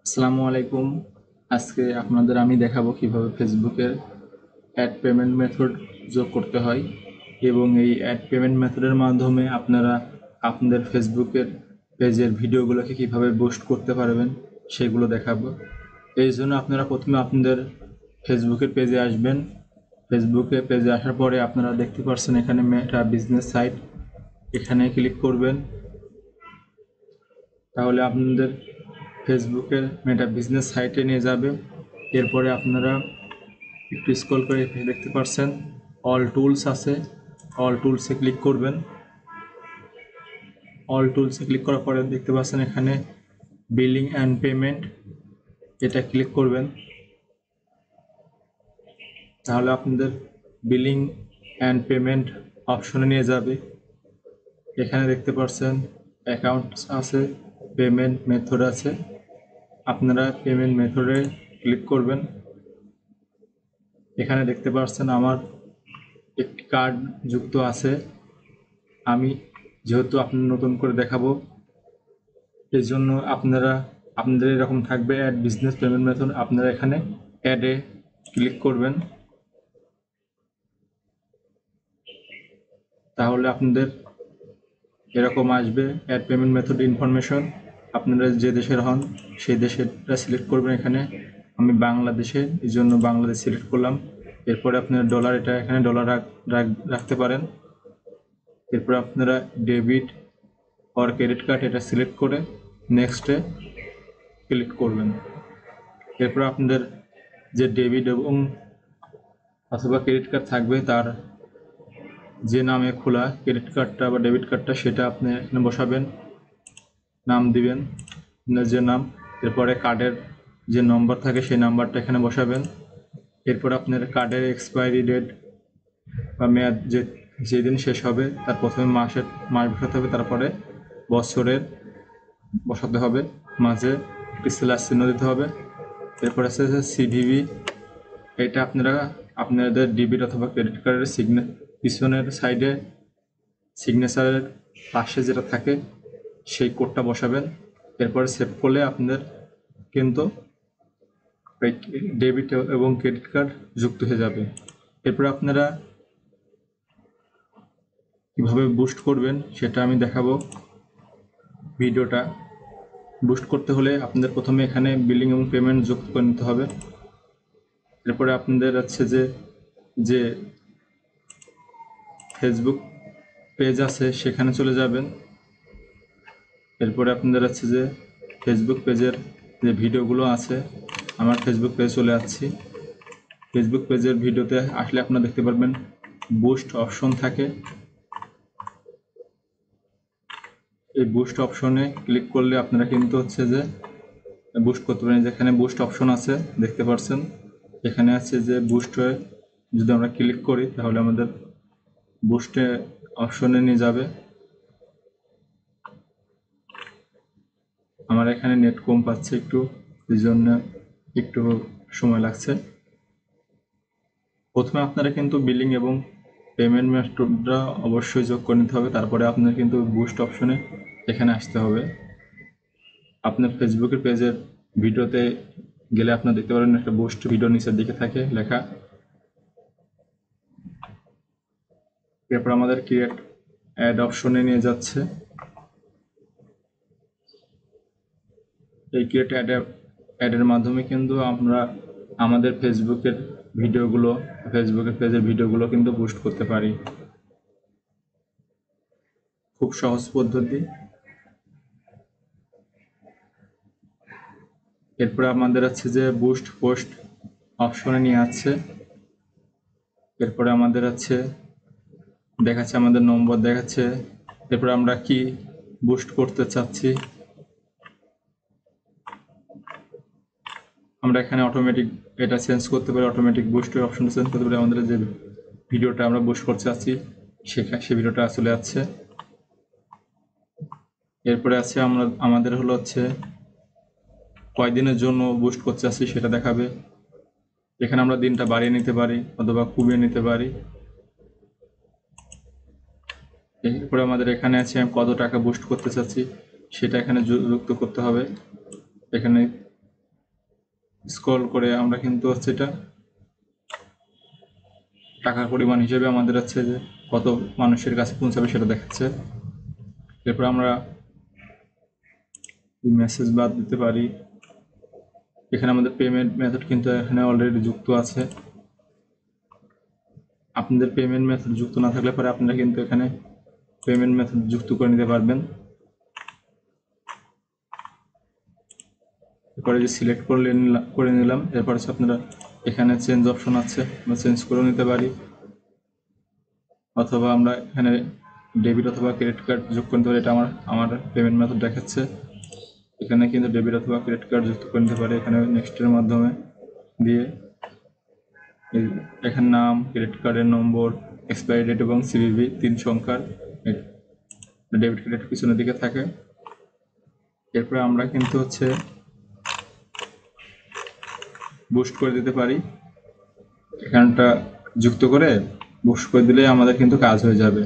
আসসালামু আলাইকুম। আজকে আপনাদের আমি দেখাবো কিভাবে ফেসবুকের অ্যাড পেমেন্ট মেথড যোগ করতে হয় এবং এই অ্যাড পেমেন্ট মেথডের মাধ্যমে আপনারা আপনাদের ফেসবুকের পেজের ভিডিওগুলোকে কিভাবে বুস্ট করতে পারবেন সেগুলো দেখাবো। এই জন্য আপনারা প্রথমে আপনাদের ফেসবুকের পেজে আসবেন। ফেসবুকে পেজে আসার পরে আপনারা দেখতে পাচ্ছেন এখানে মেটা বিজনেস সাইট, এখানে ক্লিক করবেন। তাহলে আপনাদের ফেসবুকের মেটা বিজনেস সাইটে নিয়ে যাবে। এরপরে আপনারা একটু স্ক্রল করে এখানে দেখতে পাচ্ছেন অল টুলস আছে, অল টুলসে ক্লিক করবেন। অল টুলসে ক্লিক করার পরে দেখতে পাচ্ছেন এখানে বিলিং অ্যান্ড পেমেন্ট, এটা ক্লিক করবেন। তাহলে আপনাদের বিলিং অ্যান্ড পেমেন্ট অপশনে নিয়ে যাবে। এখানে দেখতে পাচ্ছেন অ্যাকাউন্টস আছে, পেমেন্ট মেথড আছে। আপনারা পেমেন্ট মেথডে ক্লিক করবেন। এখানে দেখতে পাচ্ছেন আমার একটি কার্ড যুক্ত আছে। আমি যেহেতু আপনার নতুন করে দেখাবো, এই জন্য আপনাদের এরকম থাকবে অ্যাড বিজনেস পেমেন্ট মেথড। আপনারা এখানে অ্যাডে ক্লিক করবেন। তাহলে আপনাদের এরকম আসবে অ্যাড পেমেন্ট মেথড ইনফরমেশন। আপনারা যে দেশের হন সেই দেশেরটা সিলেক্ট করবেন। এখানে আমি বাংলাদেশের, এই জন্য বাংলাদেশ সিলেক্ট করলাম। এরপরে আপনারা ডলার, এটা এখানে ডলার রাখতে পারেন। এরপর আপনারা ডেবিট অর ক্রেডিট কার্ড এটা সিলেক্ট করে নেক্সটে ক্লিক করবেন। এরপর আপনাদের যে ডেবিট এবং অথবা ক্রেডিট কার্ড থাকবে তার যে নামে খোলা ক্রেডিট কার্ডটা বা ডেবিট কার্ডটা সেটা আপনি এখানে বসাবেন, নাম দিবেন আপনার যে নাম। এরপরে কার্ডের যে নম্বর থাকে সেই নাম্বারটা এখানে বসাবেন। এরপর আপনার কার্ডের এক্সপায়ারি ডেট বা মেয়াদ যেদিন শেষ হবে তার প্রথমে মাস বসাতে হবে, তারপরে বছরের বসাতে হবে, মাঝে একটি স্ল্যাশ চিহ্ন দিতে হবে। এরপর আছে সিভিভি, এটা আপনারা আপনাদের ডেবিট অথবা ক্রেডিট কার্ডের পিছনের সাইডে সিগনেচারের পাশে যেটা থাকে সেই কোডটা বসাবেন। এরপরে সেভ করলে আপনাদের কিন্তু ডেবিট এবং ক্রেডিট কার্ড যুক্ত হয়ে যাবে। এরপর আপনারা কীভাবে বুস্ট করবেন সেটা আমি দেখাবো। ভিডিওটা বুস্ট করতে হলে আপনাদের প্রথমে এখানে বিলিং এবং পেমেন্ট যুক্ত করে নিতে হবে। এরপরে আপনাদের আছে যে ফেসবুক পেজ আছে সেখানে চলে যাবেন। এরপরে আপনাদের আছে যে ফেসবুক পেজের যে ভিডিওগুলো আছে, আমার ফেসবুক পেজ চলে যাচ্ছি। ফেসবুক পেজের ভিডিওতে আসলে আপনারা দেখতে পারবেন বুস্ট অপশন থাকে। এই বুস্ট অপশনে ক্লিক করলে আপনারা কিন্তু হচ্ছে যে বুস্ট করতে পারেন। যেখানে বুস্ট অপশন আছে দেখতে পাচ্ছেন, এখানে আছে যে বুস্ট হয়ে যদি আমরা ক্লিক করি তাহলে আমাদের বুস্টে অপশনে নিয়ে যাবে। আমার এখানে নেট কম পাচ্ছে একটু, এই জন্য একটু সময় লাগছে। প্রথমে আপনারা কিন্তু বিলিং এবং পেমেন্ট মেথডটা অবশ্যই যোগ করে নিতে হবে, তারপরে আপনার কিন্তু বুস্ট অপশনে এখানে আসতে হবে। আপনার ফেসবুকের পেজের ভিডিওতে গেলে আপনারা দেখতে পারেন একটা বুস্ট ভিডিও নিচের দিকে থাকে লেখা। এরপর আমাদের ক্রিয়েট অ্যাড অপশনে নিয়ে যাচ্ছে। এই ক্রিয়েট অ্যাডের মাধ্যমে কিন্তু আমরা আমাদের ফেসবুকের পেজের ভিডিওগুলো কিন্তু বুস্ট করতে পারি। খুব সহজ পদ্ধতি। এরপরে আমাদের আছে যে বুস্ট পোস্ট অপশনে নিয়ে আসছে। এরপরে আমাদের আছে দেখাচ্ছে আমাদের নম্বর দেখাচ্ছে। এরপরে আমরা কি বুস্ট করতে চাচ্ছি, আমরা এখানে অটোমেটিক এটা চেঞ্জ করতে পারি। অটোমেটিক বুস্টের অপশনটা চেঞ্জ করতে পারি। আমাদের যে ভিডিওটা আমরা বুস্ট করতে চাচ্ছি সে ভিডিওটা চলে যাচ্ছে। এরপরে আছে আমাদের হলো হচ্ছে কয়দিনের জন্য বুস্ট করতে চাচ্ছি সেটা দেখাবে। এখানে আমরা দিনটা বাড়িয়ে নিতে পারি অথবা কমিয়ে নিতে পারি। এরপরে আমাদের এখানে আছে আমি কত টাকা বুস্ট করতে চাচ্ছি সেটা এখানে যুক্ত করতে হবে। এখানে স্ক্রল করে আমরা কিন্তু হচ্ছে এটা টাকার পরিমাণ হিসেবে আমাদের হচ্ছে যে কত মানুষের কাছে পৌঁছাবে সেটা দেখাচ্ছে। এরপর আমরা মেসেজ বাদ দিতে পারি। এখানে আমাদের পেমেন্ট মেথড কিন্তু এখানে অলরেডি যুক্ত আছে। আপনাদের পেমেন্ট মেথড যুক্ত না থাকলে পরে আপনারা কিন্তু এখানে পেমেন্ট মেথড যুক্ত করে নিতে পারবেন। এরপরে যে সিলেক্ট করে নিলাম, এরপর হচ্ছে আপনারা এখানে চেঞ্জ অপশন আছে, আমরা চেঞ্জ করে নিতে পারি, অথবা আমরা এখানে ডেবিট অথবা ক্রেডিট কার্ড যোগ করে নিতে পারি। এটা আমার পেমেন্ট মেথড দেখাচ্ছে। এখানে কিন্তু ডেবিট অথবা ক্রেডিট কার্ড যুক্ত করে নিতে পারি এখানে নেক্সটের মাধ্যমে দিয়ে। এখানে নাম, ক্রেডিট কার্ডের নম্বর, এক্সপায়ারি ডেট এবং সিভিভি 3 সংখ্যার ডেবিট ক্রেডিট পিছনের দিকে থাকে। এরপরে আমরা কিন্তু হচ্ছে বুস্ট করে দিতে পারি। এখানটা যুক্ত করে বুস্ট করে দিলে আমাদের কিন্তু কাজ হয়ে যাবে।